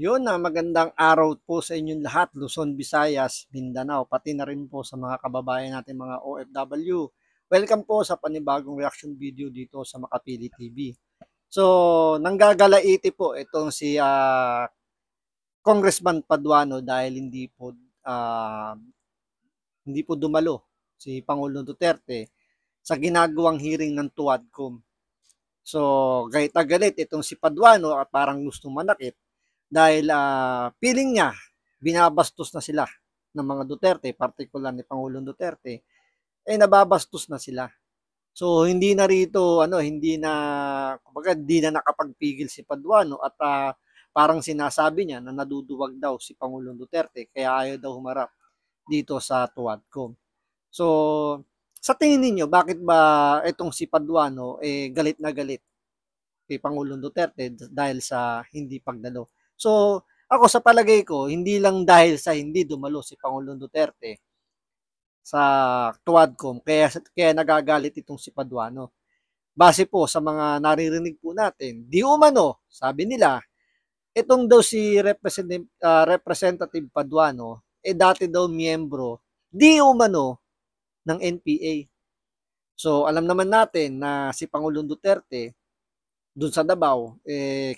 Yun na magandang araw po sa inyong lahat, Luzon, Visayas, Mindanao, pati na rin po sa mga kababayan natin mga OFW. Welcome po sa panibagong reaction video dito sa Makapili TV. So, nanggagalaiti po itong si Congressman Paduano dahil ah, hindi po dumalo si Pangulong Duterte sa ginagawang hearing ng Tuadcom. So, galit na galit itong si Paduano at parang gustong manakit dahil feeling niya binabastos na sila ng mga Duterte, particular ni Pangulong Duterte, nababastos na sila. So hindi na rito kumbaga hindi na nakapagpigil si Paduano at parang sinasabi niya na naduduwag daw si Pangulong Duterte kaya ayaw daw humarap dito sa Tuadcom. So sa tingin ninyo bakit ba itong si Paduano galit na galit kay Pangulong Duterte dahil sa hindi pagdalo. So, ako sa palagay ko, hindi lang dahil sa hindi dumalo si Pangulong Duterte sa Tuadcom, kaya nagagalit itong si Paduano. Base po sa mga naririnig po natin, di umano, sabi nila, itong daw si Representative Paduano, dati daw miyembro, di umano ng NPA. So, alam naman natin na si Pangulong Duterte, dun sa Davao,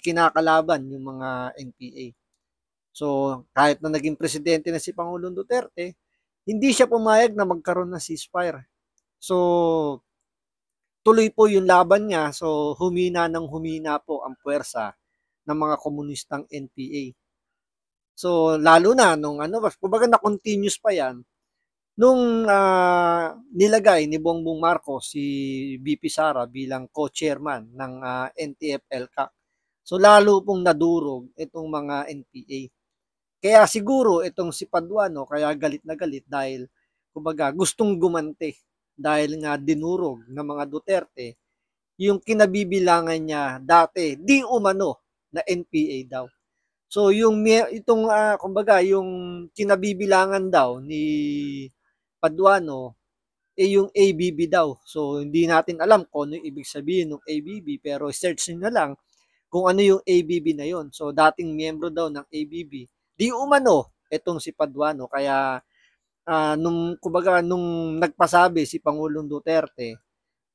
kinakalaban yung mga NPA. So, kahit na naging presidente na si Pangulong Duterte, hindi siya pumayag na magkaroon ng ceasefire. So, tuloy po yung laban niya. So, humina ng humina po ang puwersa ng mga komunistang NPA. So, lalo na kumbaga na-continuous pa yan, nung nilagay ni Bongbong Marcos si VP Sara bilang co-chairman ng NTF-ELCAC. So lalo pong nadurog itong mga NPA. Kaya siguro itong si Paduano kaya galit na galit dahil kumbaga gustong gumante dahil nga dinurog ng mga Duterte yung kinabibilangan niya dati di umano na NPA daw. So kumbaga yung kinabibilangan daw ni Paduano yung ABB daw. So hindi natin alam kung ano yung ibig sabihin ng ABB pero search niyo na lang kung ano yung ABB na yon. So dating miyembro daw ng ABB. Di umano itong si Paduano kaya nung nagpasabi si Pangulong Duterte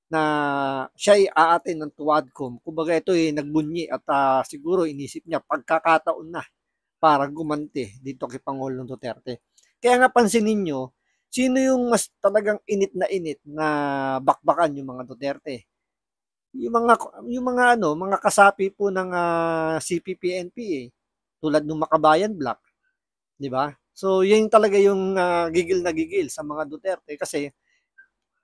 na siya ay aatin ng Tuadcom, kumbaga ito ay nagbunyi at siguro inisip niya pagkakataon na para gumante dito kay Pangulong Duterte. Kaya nga pansinin niyo, sino yung mas talagang init na bakbakan yung mga Duterte? Yung mga kasapi po ng CPP-NPA tulad ng Makabayan Black, 'di ba? So, yun talaga yung gigil na gigil sa mga Duterte kasi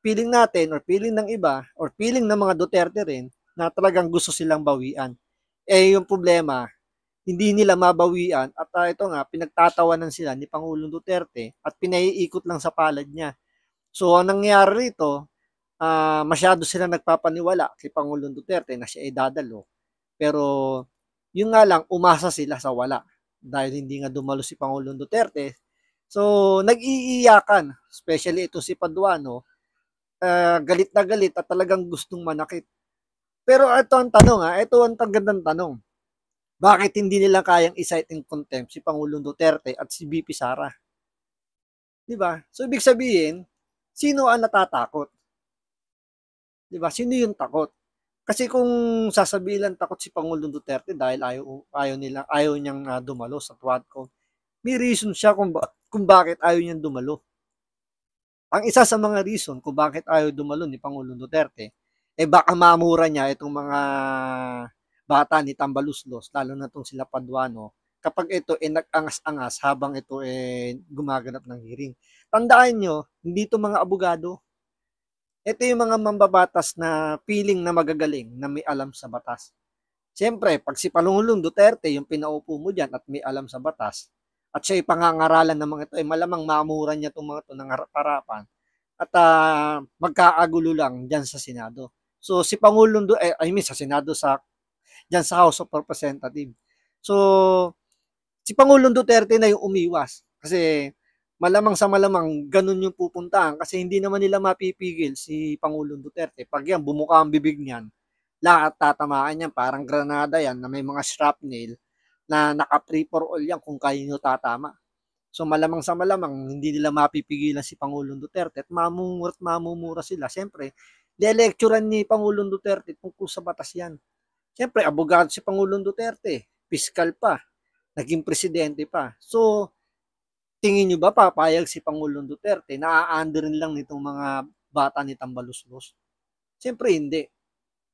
feeling natin or feeling ng iba or feeling ng mga Duterte rin na talagang gusto silang bawian. Yung problema, hindi nila mabawian at ito nga pinagtatawanan sila ni Pangulong Duterte at pinaiikot lang sa palad niya. So, ang nangyari rito, masyado sila nagpapaniwala kay Pangulong Duterte na siya ay dadalo. Pero yun nga lang, umasa sila sa wala dahil hindi nga dumalo si Pangulong Duterte. So, nag-iiyakan, especially ito si Paduano, galit na galit at talagang gustong manakit. Pero ito ang gandang tanong. Bakit hindi nila kayang i-cite in contempt si Pangulong Duterte at si VP Sara? 'Di ba? So ibig sabihin, sino ang natatakot? 'Di ba? Sino yung takot? Kasi kung sasabihin lang takot si Pangulong Duterte dahil ayaw niyang dumalo sa Quadcom, may reason siya kung bakit ayaw niyang dumalo. Ang isa sa mga reason kung bakit ayaw dumalo ni Pangulong Duterte, baka mamura niya itong mga bata ni Tambaluslos, lalo na itong sila Paduano, kapag ito nag-angas-angas habang ito gumaganap ng hearing. Tandaan nyo, hindi ito mga abogado. Ito yung mga mambabatas na feeling na magagaling na may alam sa batas. Siyempre, pag si Pangulong Duterte yung pinaupo mo dyan at may alam sa batas, at siya ay pangangaralan ng mga ito, malamang mamuran niya itong mga ito ng harap-harapan at magkaagulo lang dyan sa Senado. So, si Pangulong sa Senado, dyan sa House of Representatives. So, si Pangulong Duterte na yung umiwas. Kasi malamang sa malamang ganun yung pupuntahan kasi hindi naman nila mapipigil si Pangulong Duterte. Pag yan, bumuka ang bibig niyan, lahat tatamaan yan, parang granada yan na may mga shrapnel na naka-free for all yan kung kanino tatama. So malamang sa malamang, hindi nila mapipigilan si Pangulong Duterte at mamumura sila. Siyempre, le-lecturean ni Pangulong Duterte tungkol sa batas yan. Siyempre, abogado si Pangulong Duterte, piskal pa, naging presidente pa. So, tingin nyo ba papayag si Pangulong Duterte na aandarin lang nitong mga bata ni Tambaluslos? Siyempre, hindi.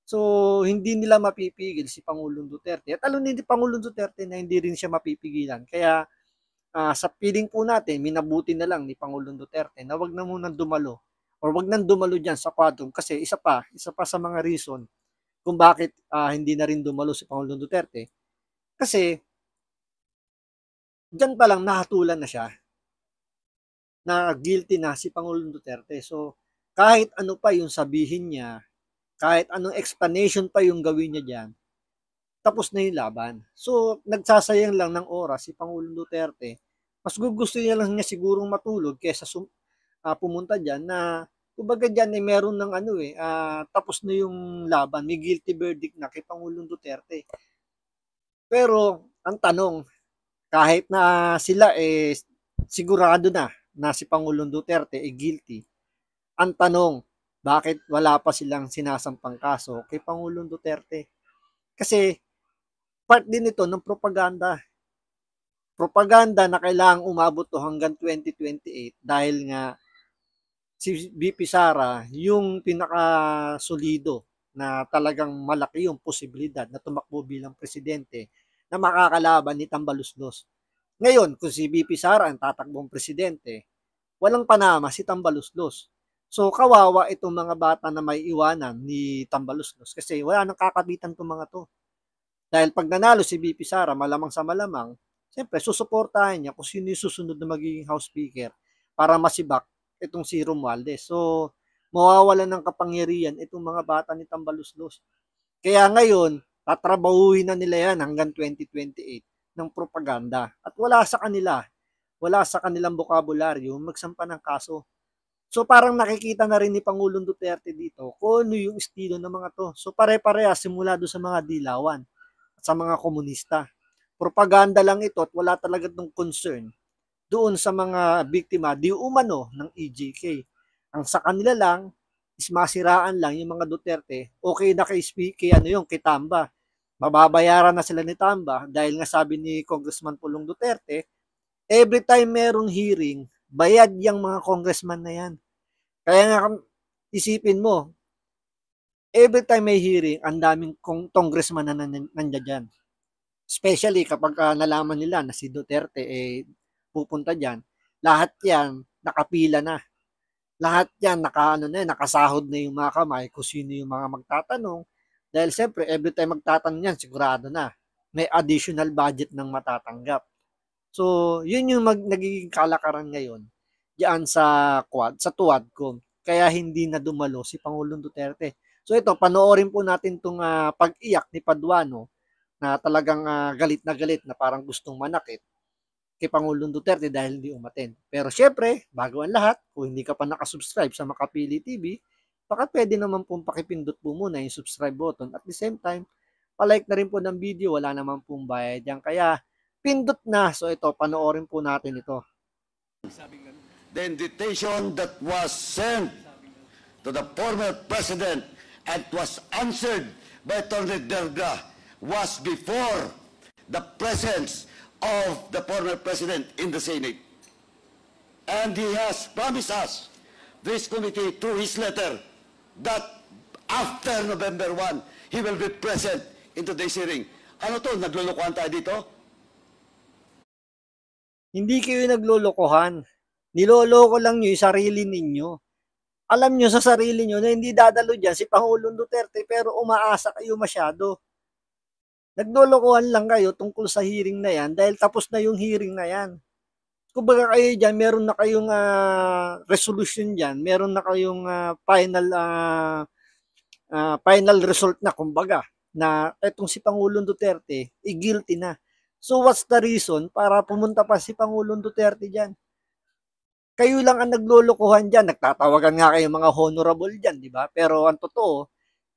So, hindi nila mapipigil si Pangulong Duterte. At alam ni Pangulong Duterte na hindi rin siya mapipigilan. Kaya, sa piling po natin, minabuti na lang ni Pangulong Duterte na wag na munang dumalo or wag nang dumalo dyan sa quadrum kasi isa pa sa mga reason kung bakit hindi na rin dumalo si Pangulong Duterte. Kasi, dyan pa lang nahatulan na siya na guilty na si Pangulong Duterte. So, kahit ano pa yung sabihin niya, kahit anong explanation pa yung gawin niya dyan, tapos na yung laban. So, nagsasayang lang ng oras si Pangulong Duterte. Mas gusto niya lang niya sigurong matulog kaysa pumunta dyan na kumbaga dyan eh meron ng tapos na yung laban. May guilty verdict na kay Pangulong Duterte. Pero, ang tanong, kahit na sila eh sigurado na si Pangulong Duterte ay guilty. Ang tanong, bakit wala pa silang sinasampang kaso kay Pangulong Duterte? Kasi part din ito ng propaganda. Propaganda na kailangang umabot to hanggang 2028 dahil nga si VP Sara yung pinakasolido na talagang malaki yung posibilidad na tumakbo bilang presidente na makakalaban ni Tambaluslos. Ngayon, kung si VP Sara ang tatakbong presidente, walang panama si Tambaluslos. So, kawawa itong mga bata na may iwanan ni Tambaluslos kasi wala nang kakabitan itong mga to. Dahil pag nanalo si VP Sara, malamang sa malamang, siyempre, susuportahan niya kung sino yung susunod na magiging House Speaker para masibak itong si Romualdez. So, mawawalan ng kapangyarihan itong mga bata ni Tambaluslos. Kaya ngayon, tatrabahuhin na nila yan hanggang 2028 ng propaganda. At wala sa kanilang bokabularyo magsampa ng kaso. So parang nakikita na rin ni Pangulong Duterte dito kung ano yung estilo ng mga to. So pare-pareha simula doon sa mga dilawan at sa mga komunista. Propaganda lang ito at wala talaga itong concern doon sa mga biktima di umano ng EJK. Ang sa kanila lang is masiraan lang yung mga Duterte. Okay na kay Tamba. Mababayaran na sila ni Tamba dahil nga sabi ni Congressman Pulong Duterte, every time merong hearing, bayad yung mga congressman na yan. Kaya nga isipin mo, every time may hearing, ang daming congressman na nandiyan dyan. Especially kapag nalaman nila na si Duterte pupunta dyan, lahat yan nakapila na. Lahat yan nakasahod na yung mga kamay kung sino yung mga magtatanong. Dahil siyempre, every time magtatanong yan, sigurado na may additional budget ng matatanggap. So, yun yung nagiging kalakaran ngayon diyan sa Tuadcom. Kaya hindi na dumalo si Pangulong Duterte. So ito, panoorin po natin itong pag-iyak ni Paduano na talagang galit na parang gustong manakit kay Pangulong Duterte dahil hindi umaten. Pero syempre, bago ang lahat, kung hindi ka pa nakasubscribe sa Makapili TV, baka pwede naman pong pakipindot po muna yung subscribe button. At the same time, palike na rin po ng video, wala naman pong bayad yan. Kaya, pindot na. So ito, panoorin po natin ito. The invitation that was sent to the former president and was answered by Attorney Delga was before the presence of the former president in the Senate. And he has promised us, this committee, through his letter, that after November 1, he will be present in today's hearing. Ano to? Naglulukuhan tayo dito? Hindi kayo naglolokohan. Niloloko lang nyo yung sarili ninyo. Alam nyo sa sarili nyo na hindi dadalo dyan si Pangulong Duterte pero umaasa kayo masyado. Naglolokohan lang kayo tungkol sa hearing na yan dahil tapos na yung hearing na yan. Kumbaga kayo dyan, meron na kayong resolution dyan, meron na kayong final result na kumbaga na etong si Pangulong Duterte guilty na. So what's the reason para pumunta pa si Pangulong Duterte dyan? Kayo lang ang naglolokohan dyan. Nagtatawagan nga kayo mga honorable dyan, di ba? Pero ang totoo,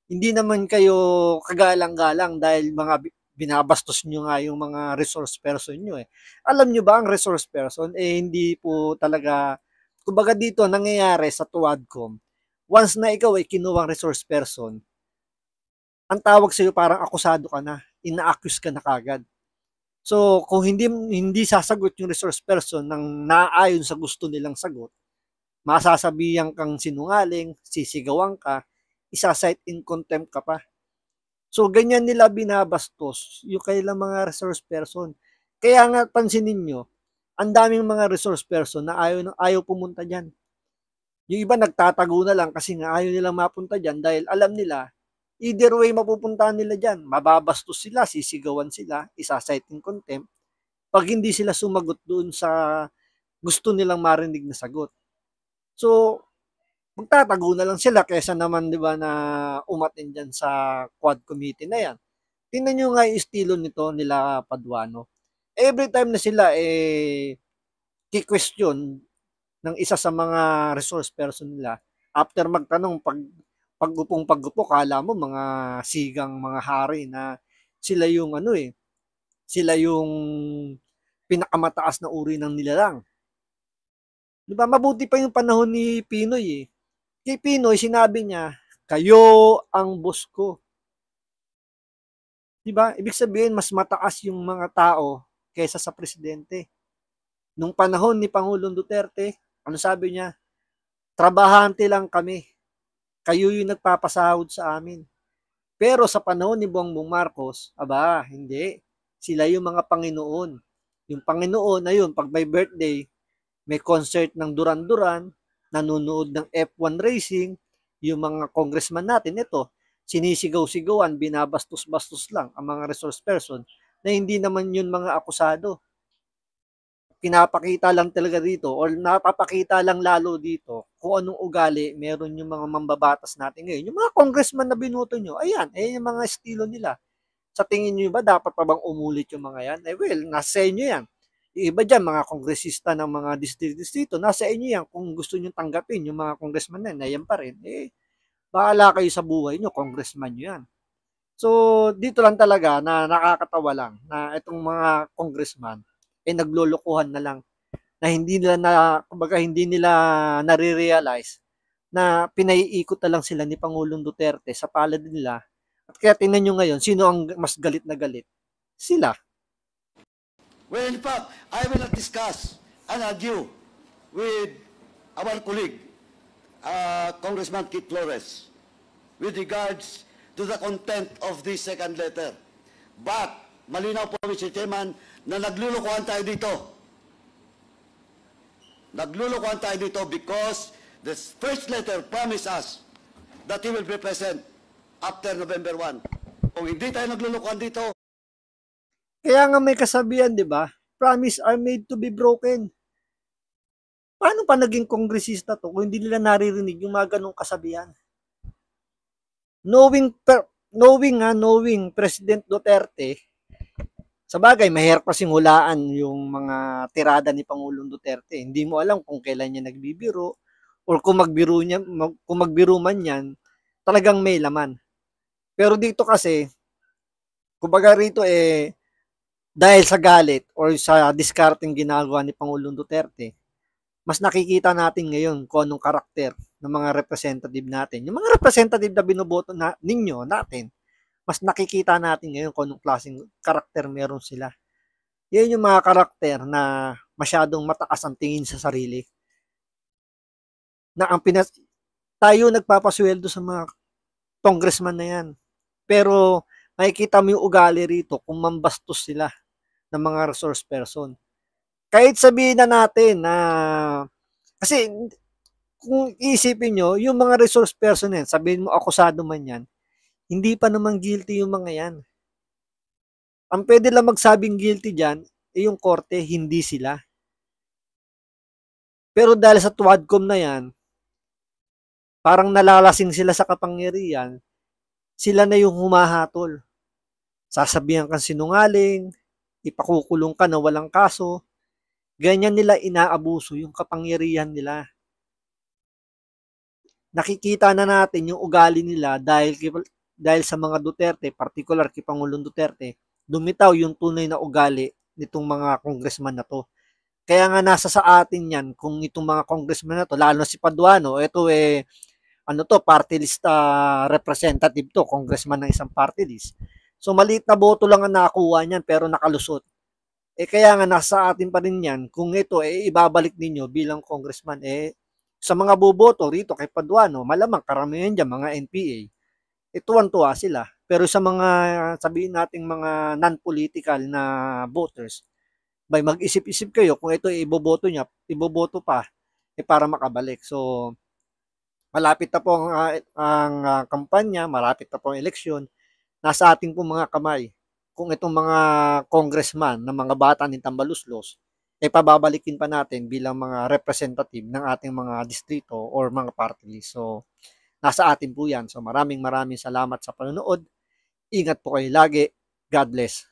hindi naman kayo kagalang-galang dahil mga binabastos nyo nga yung mga resource person nyo eh. Alam nyo ba ang resource person hindi po talaga, kumbaga dito nangyayari sa Tuadcom, once na ikaw ay kinuwang resource person, ang tawag sa'yo parang akusado ka na, ina-accuse ka na kagad. So, kung hindi sasagot yung resource person ng naayon sa gusto nilang sagot, masasabihan kang sinungaling, sisigawan ka, isa-cite in contempt ka pa. So, ganyan nila binabastos yung kailang mga resource person. Kaya nga, pansinin nyo, ang daming mga resource person na ayaw pumunta dyan. Yung iba nagtatago na lang kasi nga ayaw nilang mapunta dyan dahil alam nila, either way mapupuntahan nila dyan. Mababastos sila, sisigawan sila, isa-cite in contempt, pag hindi sila sumagot doon sa gusto nilang marinig na sagot. So, magtatago na lang sila kaysa naman 'di ba na umattend diyan sa Quad Committee na 'yan. Tingnan niyo nga yung estilo nito nila Paduano. Every time na sila ki-question ng isa sa mga resource person nila, after magtanong pag-upong-pag-upo kala mo mga sigang mga hari na sila yung sila yung pinakamataas na uri ng nilalang. 'Di ba? Mabuti pa yung panahon ni Pinoy eh. Kay Pinoy, sinabi niya, kayo ang boss ko. Diba? Ibig sabihin, mas mataas yung mga tao kaysa sa presidente. Nung panahon ni Pangulong Duterte, ano sabi niya? Trabahante lang kami. Kayo yung nagpapasahod sa amin. Pero sa panahon ni Bongbong Marcos, aba, hindi. Sila yung mga Panginoon. Yung Panginoon na yun, pag may birthday, may concert ng Duran-Duran, nanonood ng F1 racing, yung mga congressman natin, ito, sinisigaw-sigawan, binabastos-bastos lang ang mga resource person na hindi naman yun mga akusado. Pinapakita lang talaga dito or napapakita lang lalo dito kung anong ugali meron yung mga mambabatas natin ngayon. Yung mga congressman na binuto nyo, ayan, yung mga estilo nila. Sa tingin nyo ba dapat pa bang umulit yung mga yan? Well, nasa inyo yan. Yung iba dyan, mga kongresista ng mga distrito, nasa inyo yan. Kung gusto nyo tanggapin yung mga congressman na yan pa rin, bahala kayo sa buhay nyo, congressman nyo yan. So, dito lang talaga na nakakatawa lang na itong mga congressman, naglolokohan na lang na hindi nila kumbaga hindi nila nare-realize na pinaiikot na lang sila ni Pangulong Duterte sa palad nila. At kaya tingnan nyo ngayon, sino ang mas galit na galit? Sila. Well, in fact, I will not discuss and argue with our colleague, Congressman Kit Flores, with regards to the content of this second letter. But, malinaw po, Mr. Chairman, na naglulukuhan tayo dito. Naglulukuhan tayo dito because the first letter promised us that he will be present after November 1. Kung hindi tayo naglulukuhan dito, kaya nga may kasabihan, di ba? Promise are made to be broken. Paano pa naging kongresista to kung hindi nila naririnig yung mga ganong kasabihan? Knowing President Duterte, sa bagay, mahirap kasing hulaan yung mga tirada ni Pangulong Duterte. Hindi mo alam kung kailan niya nagbibiro or kung magbiro man yan, talagang may laman. Pero dito kasi, kumbaga rito dahil sa galit or sa discarding ginagawa ni Pangulong Duterte, mas nakikita natin ngayon kung anong karakter ng mga representative natin. Yung mga representative na binoboto natin, mas nakikita natin ngayon kung anong klaseng karakter meron sila. Yan yung mga karakter na masyadong mataas ang tingin sa sarili. Na tayo nagpapasweldo sa mga congressman na yan. Pero makikita mo yung ugali rito kung mambastos sila ng mga resource person. Kahit sabihin na natin na kasi kung isipin nyo, yung mga resource person yan, sabihin mo akusado man yan, hindi pa naman guilty yung mga yan. Ang pwede lang magsabing guilty dyan, yung korte, hindi sila. Pero dahil sa Tuadcom na yan, parang nalalasing sila sa kapangyarihan, sila na yung humahatol. Sasabihan kang sinungaling, ipakukulong ka na walang kaso, ganyan nila inaabuso yung kapangyarihan nila. Nakikita na natin yung ugali nila dahil sa mga Duterte, particular kay Pangulong Duterte, dumitaw yung tunay na ugali nitong mga congressman na to. Kaya nga nasa sa atin yan kung itong mga congressman na to, lalo na si Paduano, ito ano to, party list representative to, congressman ng isang party list. So maliit na boto lang ang nakakuha niyan pero nakalusot. Kaya nga nasa atin pa rin yan, kung ito ibabalik ninyo bilang congressman, sa mga boboto rito kay Paduano, malamang karamihan dyan mga NPA, tuwan-tuwa sila. Pero sa mga, sabihin nating mga non-political na voters, mag-isip-isip kayo kung ito iboboto niya, iboboto pa para makabalik. So, malapit na po ang kampanya, malapit na po ang eleksyon. Nasa ating po mga kamay kung itong mga congressman ng mga bata ni Tambaluslos pababalikin pa natin bilang mga representative ng ating mga distrito or mga party list. So, nasa atin po yan. So, maraming salamat sa panonood. Ingat po kayo lagi. God bless.